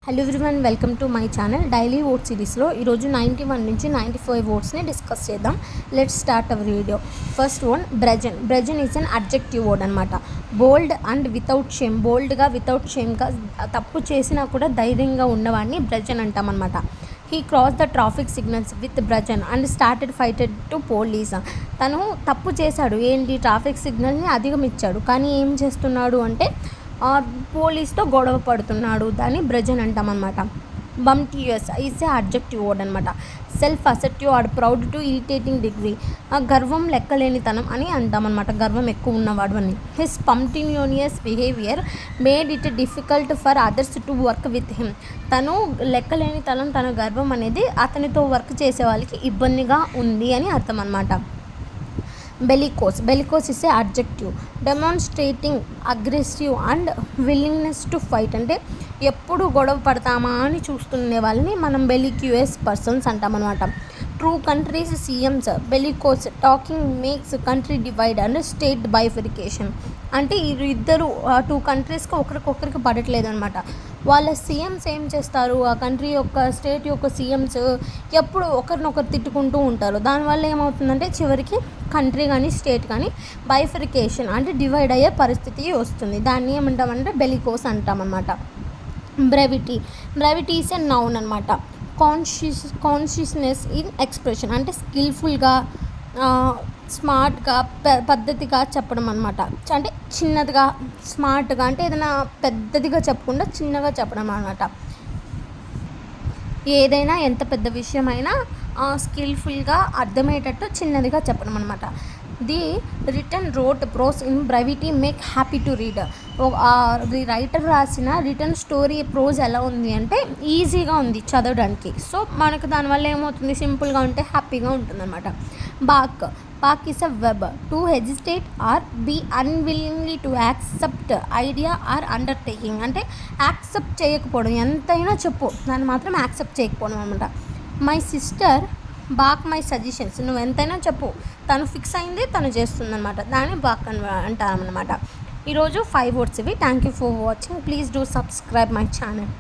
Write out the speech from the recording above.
Hello everyone, welcome to my channel. Daily word సిరీస్లో ఈరోజు 91 నుంచి 95 వర్డ్స్ని డిస్కస్ చేద్దాం. Let's start our video. First one, brazen. Brazen is an adjective word అనమాట. Bold and without shame. బోల్డ్గా without షేమ్గా తప్పు చేసినా కూడా ధైర్యంగా ఉన్నవాడిని బ్రెజన్ అంటామన్నమాట. He cross the traffic signals with brazen and started fighted to police. తను తప్పు చేశాడు, ఏంటి ట్రాఫిక్ సిగ్నల్ని అధిగమించాడు, కానీ ఏం చేస్తున్నాడు అంటే పోలీస్తో గొడవ పడుతున్నాడు. దాన్ని బ్రెజన్ అంటామన్నమాట. Bumptious is a adjective word అనమాట. Self assertive or proud to irritating degree. గర్వం లెక్కలేనితనం అని అంటామన్నమాట. గర్వం ఎక్కువ ఉన్నవాడు అని. His spontaneous behaviour made it difficult for others to work with him. తను లెక్కలేనితనం, తన గర్వం అనేది అతనితో వర్క్ చేసే వాళ్ళకి ఇబ్బందిగా ఉంది అని అర్థం అనమాట. Bellicose. Bellicose is a adjective demonstrating aggressive and willingness to fight. అంటే ఎప్పుడు గొడవ పడతామా అని చూస్తున్న వాళ్ళని మనం బెలిక్యూయస్ పర్సన్స్ అంటామన్నమాట. True countries CMs bellicose talking makes country divide and state bifurcation. అంటే ఇద్దరు టూ కంట్రీస్కి ఒకరికొకరికి పడట్లేదు అనమాట. వాళ్ళ సీఎంస్ ఏం చేస్తారు, ఆ కంట్రీ యొక్క స్టేట్ యొక్క సీఎంస్ ఎప్పుడు ఒకరినొకరు తిట్టుకుంటూ ఉంటారు. దానివల్ల ఏమవుతుందంటే చివరికి కంట్రీ కానీ స్టేట్ కానీ బైఫరికేషన్ అంటే డివైడ్ అయ్యే పరిస్థితి వస్తుంది. దాన్ని ఏమంటామంటే బెలికోస్ అంటామన్నమాట. Brevity. Brevity is a noun అనమాట. కాన్షియస్నెస్ ఇన్ ఎక్స్ప్రెషన్ అంటే స్కిల్ఫుల్గా, స్మార్ట్గా, పద్ధతిగా చెప్పడం అనమాట. అంటే చిన్నదిగా, స్మార్ట్గా అంటే ఏదైనా పెద్దదిగా చెప్పకుండా చిన్నగా చెప్పడం అనమాట. ఏదైనా ఎంత పెద్ద విషయమైనా స్కిల్ఫుల్గా అర్థమయ్యేటట్టు చిన్నదిగా చెప్పడం అనమాట. The written wrote prose in brevity make happy to read. The writer రాసిన రిటర్న్ స్టోరీ ప్రోజ్ ఎలా ఉంది అంటే ఈజీగా ఉంది చదవడానికి. సో మనకు దానివల్ల ఏమవుతుంది, సింపుల్గా ఉంటే హ్యాపీగా ఉంటుంది అనమాట. Balk. Balk is a verb. To hesitate or be unwillingly to accept idea or undertaking. అంటే యాక్సెప్ట్ చేయకపోవడం, ఎంతైనా చెప్పు దాన్ని మాత్రం యాక్సెప్ట్ చేయకపోవడం అనమాట. My sister balk my suggestions. నువ్వు ఎంతైనా చెప్పు, తను ఫిక్స్ అయింది, తను చేస్తుందన్నమాట. దాన్ని బాక్ అంటామన్నమాట. ఈరోజు 5 words ఇవి. Thank you for watching. Please do subscribe my channel.